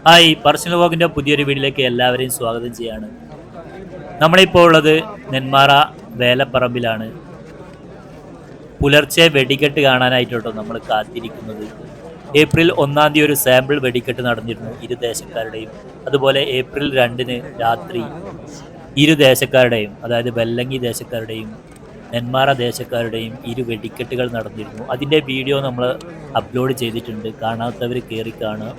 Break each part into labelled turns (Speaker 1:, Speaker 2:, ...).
Speaker 1: Hi, personal വ്ളോഗിൻ്റെ പുതിയൊരു വീഡിയോയിലേക്ക് എല്ലാവരെയും സ്വാഗതം ചെയ്യാണ്. നമ്മളിപ്പോൾ ഉള്ളത് നെന്മാറ വേലപ്പറമ്പിലാണ്. പുലർച്ചെ വെടിക്കെട്ട് കാണാനായിട്ടോ നമ്മൾ കാത്തിരിക്കുന്നത്. ഏപ്രിൽ 1 ഒരു സാമ്പിൾ വെടിക്കെട്ട് നടന്നിരുന്നു ഇരു ദേശക്കാരുടെയും. അതുപോലെ ഏപ്രിൽ 2 രാത്രി ഇരു ദേശക്കാരുടെയും, അതായത് വെല്ലങ്ങി ദേശക്കാരുടെയും നെന്മാറ ദേശക്കാരുടെയും ഇരു വെടിക്കെട്ടുകൾ നടന്നിരുന്നു. അതിൻ്റെ വീഡിയോ നമ്മൾ അപ്ലോഡ് ചെയ്തിട്ടുണ്ട്. കാണാത്തവർ കയറി കാണുക.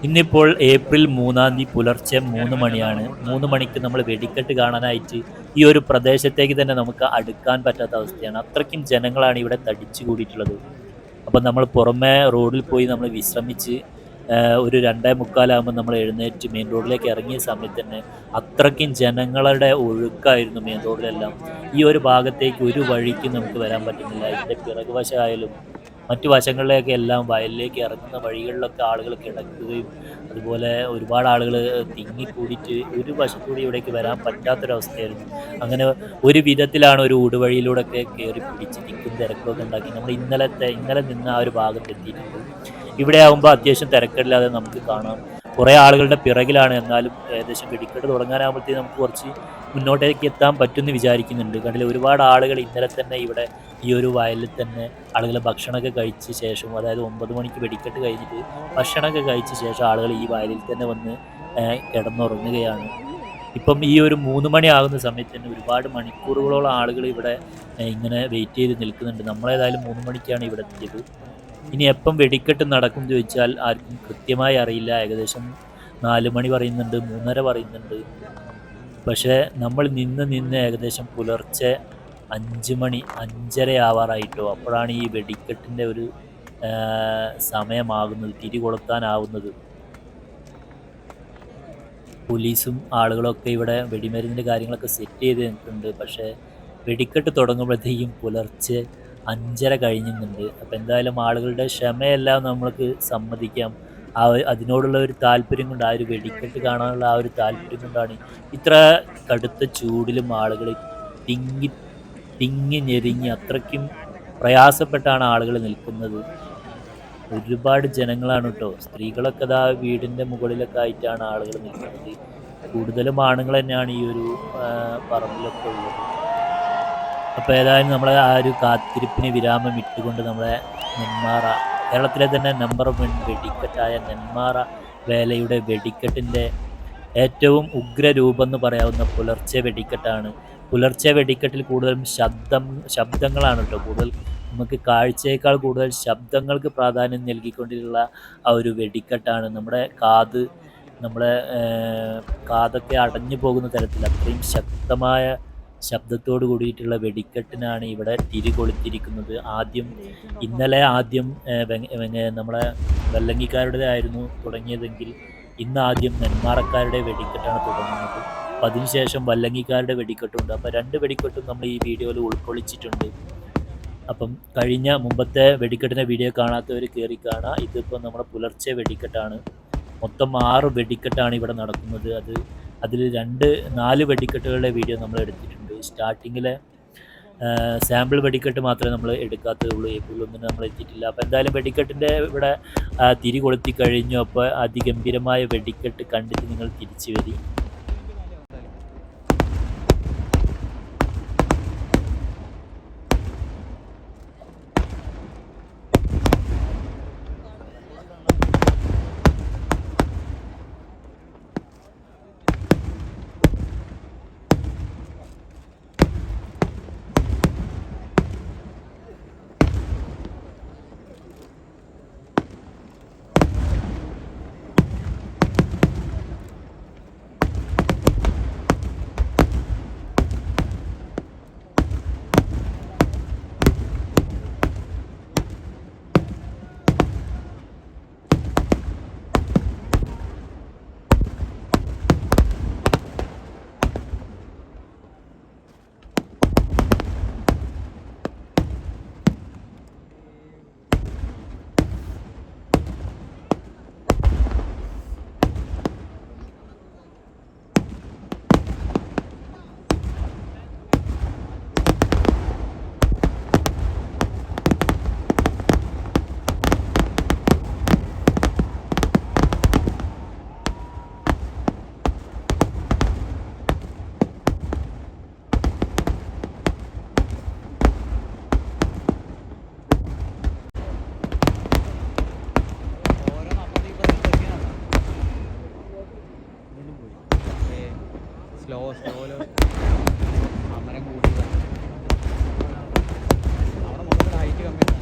Speaker 1: ഇന്നിപ്പോൾ ഏപ്രിൽ 3 പുലർച്ചെ 3 മണിയാണ്. 3 മണിക്ക് നമ്മൾ വെടിക്കെട്ട് കാണാനായിട്ട് ഈ ഒരു പ്രദേശത്തേക്ക് തന്നെ നമുക്ക് അടുക്കാൻ പറ്റാത്ത അവസ്ഥയാണ്. അത്രയ്ക്കും ജനങ്ങളാണ് ഇവിടെ തടിച്ചു കൂടിയിട്ടുള്ളത്. അപ്പം നമ്മൾ പുറമെ റോഡിൽ പോയി നമ്മൾ വിശ്രമിച്ച് ഒരു 2:45 നമ്മൾ എഴുന്നേറ്റ് മെയിൻ റോഡിലേക്ക് ഇറങ്ങിയ സമയത്ത് തന്നെ അത്രയ്ക്കും ജനങ്ങളുടെ ഒഴുക്കായിരുന്നു മെയിൻ റോഡിലെല്ലാം. ഈ ഒരു ഭാഗത്തേക്ക് ഒരു വഴിക്ക് നമുക്ക് വരാൻ പറ്റുന്നില്ല. ഇതിൻ്റെ പിറകുവശമായാലും മറ്റു വശങ്ങളിലേക്ക് എല്ലാം വയലിലേക്ക് ഇറങ്ങുന്ന വഴികളിലൊക്കെ ആളുകൾ കിടക്കുകയും അതുപോലെ ഒരുപാട് ആളുകൾ തിങ്ങിക്കൂടിയിട്ട് ഒരു വശത്തുകൂടി ഇവിടേക്ക് വരാൻ പറ്റാത്തൊരവസ്ഥയായിരുന്നു. അങ്ങനെ ഒരു വിധത്തിലാണ് ഒരു ഊടുവഴിയിലൂടെയൊക്കെ കയറി പിടിച്ച് തിക്കും തിരക്കൊക്കെ ഉണ്ടാക്കി നമ്മൾ ഇന്നലെ നിന്ന് ആ ഒരു ഭാഗത്ത് എത്തിയിട്ടുണ്ട്. ഇവിടെ ആകുമ്പോൾ അത്യാവശ്യം തിരക്കില്ലാതെ നമുക്ക് കാണാം. കുറേ ആളുകളുടെ പിറകിലാണ്. എന്നാലും ഏകദേശം വെടിക്കെട്ട് തുടങ്ങാനാകുമ്പോഴത്തേക്കും നമുക്ക് കുറച്ച് മുന്നോട്ടേക്ക് എത്താൻ പറ്റുമെന്ന് വിചാരിക്കുന്നുണ്ട്. കണ്ടില്ലേ, ഒരുപാട് ആളുകൾ ഇന്നലെ തന്നെ ഇവിടെ ഈ ഒരു വയലിൽ തന്നെ ആളുകൾ ഭക്ഷണമൊക്കെ കഴിച്ച ശേഷം, അതായത് 9 മണിക്ക് വെടിക്കെട്ട് കഴിഞ്ഞിട്ട് ഭക്ഷണമൊക്കെ കഴിച്ച ശേഷം ആളുകൾ ഈ വയലിൽ തന്നെ വന്ന് കിടന്നുറങ്ങുകയാണ്. ഇപ്പം ഈ ഒരു 3 മണി ആകുന്ന സമയത്ത് തന്നെ ഒരുപാട് മണിക്കൂറുകളോളം ആളുകൾ ഇവിടെ ഇങ്ങനെ വെയിറ്റ് ചെയ്ത് നിൽക്കുന്നുണ്ട്. നമ്മളേതായാലും 3 മണിക്കാണ് ഇവിടെ എത്തിയത്. ഇനി എപ്പം വെടിക്കെട്ട് നടക്കും എന്ന് ചോദിച്ചാൽ ആർക്കും കൃത്യമായി അറിയില്ല. ഏകദേശം 4 മണി പറയുന്നുണ്ട്, 3:30 പറയുന്നുണ്ട്. പക്ഷേ നമ്മൾ നിന്ന് ഏകദേശം പുലർച്ചെ 5 മണി 5:30 ആവാറായിട്ടോ. അപ്പോഴാണ് ഈ വെടിക്കെട്ടിൻ്റെ ഒരു സമയമാകുന്നത്, തിരി കൊളുത്താനാവുന്നത്. പോലീസും ആളുകളൊക്കെ ഇവിടെ വെടിമരുന്നിൻ്റെ കാര്യങ്ങളൊക്കെ സെറ്റ് ചെയ്ത് നിൽക്കുന്നുണ്ട്. പക്ഷേ വെടിക്കെട്ട് തുടങ്ങുമ്പോഴത്തേക്കും പുലർച്ചെ 5:30 കഴിഞ്ഞുന്നുണ്ട്. അപ്പോൾ എന്തായാലും ആളുകളുടെ ക്ഷമയെല്ലാം നമ്മൾക്ക് സമ്മതിക്കാം. അതിനോടുള്ള ഒരു താല്പര്യം കൊണ്ട്, ആ ഒരു വെടിക്കെട്ട് കാണാനുള്ള ആ ഒരു താല്പര്യം കൊണ്ടാണ് ഇത്ര കടുത്ത ചൂടിലും ആളുകൾ തിങ്ങി തിങ്ങി ഞെരുങ്ങി അത്രയ്ക്കും പ്രയാസപ്പെട്ടാണ് ആളുകൾ നിൽക്കുന്നത്. ഒരുപാട് ജനങ്ങളാണ് കേട്ടോ. സ്ത്രീകളൊക്കെ ദാ വീടിൻ്റെ മുകളിലൊക്കെ ആയിട്ടാണ് ആളുകൾ നിൽക്കുന്നത്. കൂടുതലും ആണുങ്ങൾ തന്നെയാണ് ഈ ഒരു പറമ്പിലൊക്കെ ഉള്ളത്. അപ്പോൾ ഏതായാലും നമ്മളെ ആ ഒരു കാത്തിരിപ്പിന് വിരാമം ഇട്ടുകൊണ്ട് നമ്മളെ നെന്മാറ, കേരളത്തിലെ തന്നെ നമ്പർ 1 വെടിക്കെട്ടായ നെന്മാറ വേലയുടെ വെടിക്കെട്ടിൻ്റെ ഏറ്റവും ഉഗ്രരൂപം എന്ന് പറയാവുന്ന പുലർച്ചെ വെടിക്കെട്ടാണ്. പുലർച്ചെ വെടിക്കെട്ടിൽ കൂടുതലും ശബ്ദങ്ങളാണ് കേട്ടോ. കൂടുതൽ നമുക്ക് കാഴ്ചയേക്കാൾ കൂടുതൽ ശബ്ദങ്ങൾക്ക് പ്രാധാന്യം നൽകിക്കൊണ്ടുള്ള ആ ഒരു വെടിക്കെട്ടാണ്. നമ്മളെ കാതൊക്കെ അടഞ്ഞു പോകുന്ന തരത്തിൽ അത്രയും ശക്തമായ ശബ്ദത്തോട് കൂടിയിട്ടുള്ള വെടിക്കെട്ടിനാണ് ഇവിടെ തിരികൊളുത്തിരിക്കുന്നത്. ഇന്നലെ ആദ്യം നമ്മളെ വെല്ലങ്ങിക്കാരുടേതായിരുന്നു തുടങ്ങിയതെങ്കിൽ ഇന്ന് ആദ്യം നെന്മാറക്കാരുടെ വെടിക്കെട്ടാണ് തുടങ്ങുന്നത്. അപ്പം അതിനുശേഷം വല്ലങ്ങിക്കാരുടെ വെടിക്കെട്ടുണ്ട്. അപ്പോൾ 2 വെടിക്കെട്ടും നമ്മൾ ഈ വീഡിയോയിൽ ഉൾക്കൊള്ളിച്ചിട്ടുണ്ട്. അപ്പം മുമ്പത്തെ വെടിക്കെട്ടിൻ്റെ വീഡിയോ കാണാത്തവർ കയറി കാണുക. ഇതിപ്പോൾ നമ്മുടെ പുലർച്ചെ വെടിക്കെട്ടാണ്. മൊത്തം 6 വെടിക്കെട്ടാണ് ഇവിടെ നടക്കുന്നത്. അതിൽ 4 വെടിക്കെട്ടുകളുടെ വീഡിയോ നമ്മൾ എടുത്തിട്ടുണ്ട്. സ്റ്റാർട്ടിങ്ങിലെ സാമ്പിൾ വെടിക്കെട്ട് മാത്രമേ നമ്മൾ എടുക്കാത്തതുള്ളൂ. ഏപ്രിൽ 1 നമ്മൾ എത്തിയിട്ടില്ല. അപ്പോൾ എന്തായാലും വെടിക്കെട്ടിൻ്റെ ഇവിടെ തിരി കൊളുത്തി കഴിഞ്ഞു. അപ്പോൾ അതിഗംഭീരമായ വെടിക്കെട്ട് കണ്ടിട്ട് നിങ്ങൾ തിരിച്ചു വരി.
Speaker 2: സ്ലോയില് അമരം കൂടി അവിടെ മൊത്തത്തിൽ ഹൈറ്റ് കമ്മിയാണ്.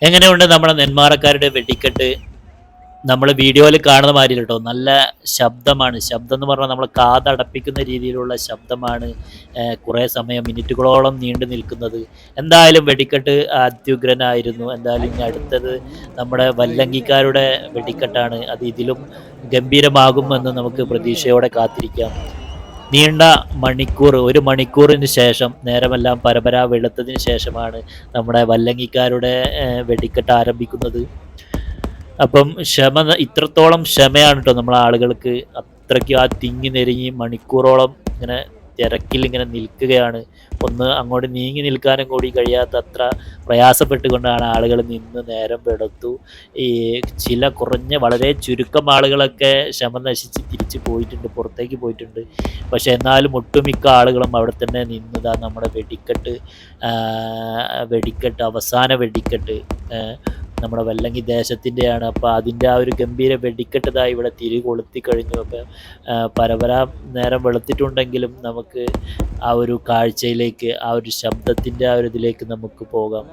Speaker 1: എങ്ങനെയുണ്ട് നമ്മുടെ നെന്മാറക്കാരുടെ വെടിക്കെട്ട്? നമ്മൾ വീഡിയോയിൽ കാണുന്ന മാതിരി കേട്ടോ, നല്ല ശബ്ദമാണ്. ശബ്ദം എന്ന് പറഞ്ഞാൽ നമ്മൾ കാതടപ്പിക്കുന്ന രീതിയിലുള്ള ശബ്ദമാണ്. കുറേ സമയം മിനിറ്റുകളോളം നീണ്ടു നിൽക്കുന്നത്. എന്തായാലും വെടിക്കെട്ട് അത്യുഗ്രനായിരുന്നു. എന്തായാലും ഇനി അടുത്തത് നമ്മുടെ വല്ലങ്കിക്കാരുടെ വെടിക്കെട്ടാണ്. അത് ഇതിലും ഗംഭീരമാകുമെന്ന് നമുക്ക് പ്രതീക്ഷയോടെ കാത്തിരിക്കാം. നീണ്ട മണിക്കൂർ, 1 മണിക്കൂറിന് ശേഷം, നേരമെല്ലാം പരപരാ വെളുത്തതിന് ശേഷമാണ് നമ്മുടെ വല്ലങ്ങിക്കാരുടെ വെടിക്കെട്ട് ആരംഭിക്കുന്നത്. അപ്പം ഇത്രത്തോളം ക്ഷമയാണ് കേട്ടോ നമ്മളെ ആളുകൾക്ക്. അത്രയ്ക്ക് ആ തിങ്ങി നെരുങ്ങി മണിക്കൂറോളം ഇങ്ങനെ തിരക്കിൽ ഇങ്ങനെ നിൽക്കുകയാണ്. ഒന്ന് അങ്ങോട്ട് നീങ്ങി നിൽക്കാനും കൂടി കഴിയാത്ത അത്ര പ്രയാസപ്പെട്ടുകൊണ്ടാണ് ആളുകൾ നിന്ന് നേരം വെളുത്തു. ഈ കുറഞ്ഞ വളരെ ചുരുക്കം ആളുകളൊക്കെ ക്ഷമ നശിച്ച് തിരിച്ച് പോയിട്ടുണ്ട്, പുറത്തേക്ക് പോയിട്ടുണ്ട്. പക്ഷെ എന്നാലും ഒട്ടുമിക്ക ആളുകളും അവിടെ തന്നെ നിന്നതാ നമ്മുടെ വെടിക്കെട്ട് അവസാന വെടിക്കെട്ട് നമ്മുടെ വല്ലങ്ങി ദേശത്തിൻ്റെയാണ്. അപ്പോൾ അതിൻ്റെ ആ ഒരു ഗംഭീര വെടിക്കെട്ടതായി ഇവിടെ തിരി കൊളുത്തി കഴിഞ്ഞു. അപ്പോൾ പരപരാ നേരം വെളുത്തിട്ടുണ്ടെങ്കിലും നമുക്ക് ആ ഒരു കാഴ്ചയിലേക്ക്, ആ ഒരു ശബ്ദത്തിൻ്റെ ആ ഒരു ഇതിലേക്ക് നമുക്ക് പോകാം.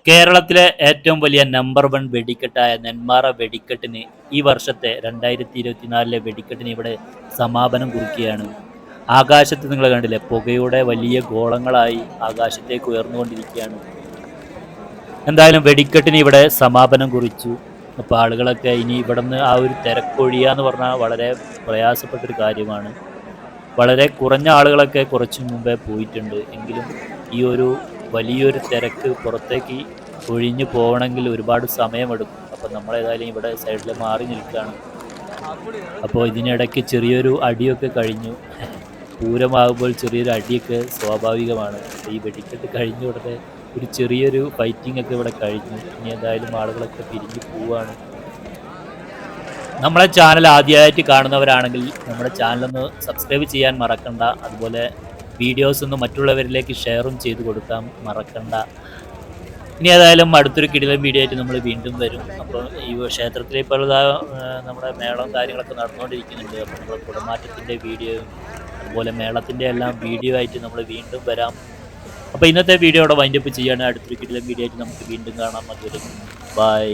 Speaker 1: കേരളത്തിലെ ഏറ്റവും വലിയ നമ്പർ 1 വെടിക്കെട്ടായ നെന്മാറ വെടിക്കെട്ടിന് ഈ വർഷത്തെ 2024 വെടിക്കെട്ടിന് ഇവിടെ സമാപനം കുറിക്കുകയാണ്. ആകാശത്ത് നിങ്ങൾ കണ്ടില്ലേ, പുകയുടെ വലിയ ഗോളങ്ങളായി ആകാശത്തേക്ക് ഉയർന്നുകൊണ്ടിരിക്കുകയാണ്. എന്തായാലും വെടിക്കെട്ടിന് ഇവിടെ സമാപനം കുറിച്ചു. അപ്പോൾ ആളുകളൊക്കെ ഇനി ഇവിടെ നിന്ന് ആ ഒരു തിരക്കൊഴിയുക എന്ന് പറഞ്ഞാൽ വളരെ പ്രയാസപ്പെട്ടൊരു കാര്യമാണ്. വളരെ കുറഞ്ഞ ആളുകളൊക്കെ കുറച്ച് മുമ്പേ പോയിട്ടുണ്ട്. എങ്കിലും ഈ ഒരു വലിയൊരു തിരക്ക് പുറത്തേക്ക് ഒഴിഞ്ഞു പോകണമെങ്കിൽ ഒരുപാട് സമയമെടുക്കും. അപ്പോൾ നമ്മളേതായാലും ഇവിടെ സൈഡിൽ മാറി നിൽക്കുകയാണ്. അപ്പോൾ ഇതിനിടയ്ക്ക് ചെറിയൊരു അടിയൊക്കെ കഴിഞ്ഞു. പൂരമാകുമ്പോൾ ചെറിയൊരു അടിയൊക്കെ സ്വാഭാവികമാണ്. ഈ വെടിക്കെട്ട് കഴിഞ്ഞ ഉടനെ ഒരു ചെറിയൊരു ഫൈറ്റിംഗ് ഒക്കെ ഇവിടെ കഴിഞ്ഞു. ഇനി എന്തായാലും ആളുകളൊക്കെ പിരിഞ്ഞു പോവുകയാണ്. നമ്മളെ ചാനൽ ആദ്യമായിട്ട് കാണുന്നവരാണെങ്കിൽ നമ്മുടെ ചാനലൊന്ന് സബ്സ്ക്രൈബ് ചെയ്യാൻ മറക്കണ്ട. അതുപോലെ വീഡിയോസ് ഒന്ന് മറ്റുള്ളവരിലേക്ക് ഷെയറും ചെയ്ത് കൊടുക്കാൻ മറക്കണ്ട. ഇനി ഏതായാലും അടുത്തൊരു കിടിലൻ വീഡിയോ ആയിട്ട് നമ്മൾ വീണ്ടും വരും. അപ്പോൾ ഈ ക്ഷേത്രത്തിൽ ഇപ്പോൾ നമ്മുടെ മേളവും കാര്യങ്ങളൊക്കെ നടന്നുകൊണ്ടിരിക്കുന്നുണ്ട്. അപ്പോൾ നമ്മൾ കുടമാറ്റത്തിൻ്റെ വീഡിയോയും അതുപോലെ മേളത്തിൻ്റെ എല്ലാം വീഡിയോ ആയിട്ട് നമ്മൾ വീണ്ടും വരാം. അപ്പോൾ ഇന്നത്തെ വീഡിയോ അവിടെ വൈൻഡപ്പ് ചെയ്യുകയാണ്. അടുത്തൊരു കിടിലൻ വീഡിയോ ആയിട്ട് നമുക്ക് വീണ്ടും കാണാം. അതുവരെ ബൈ.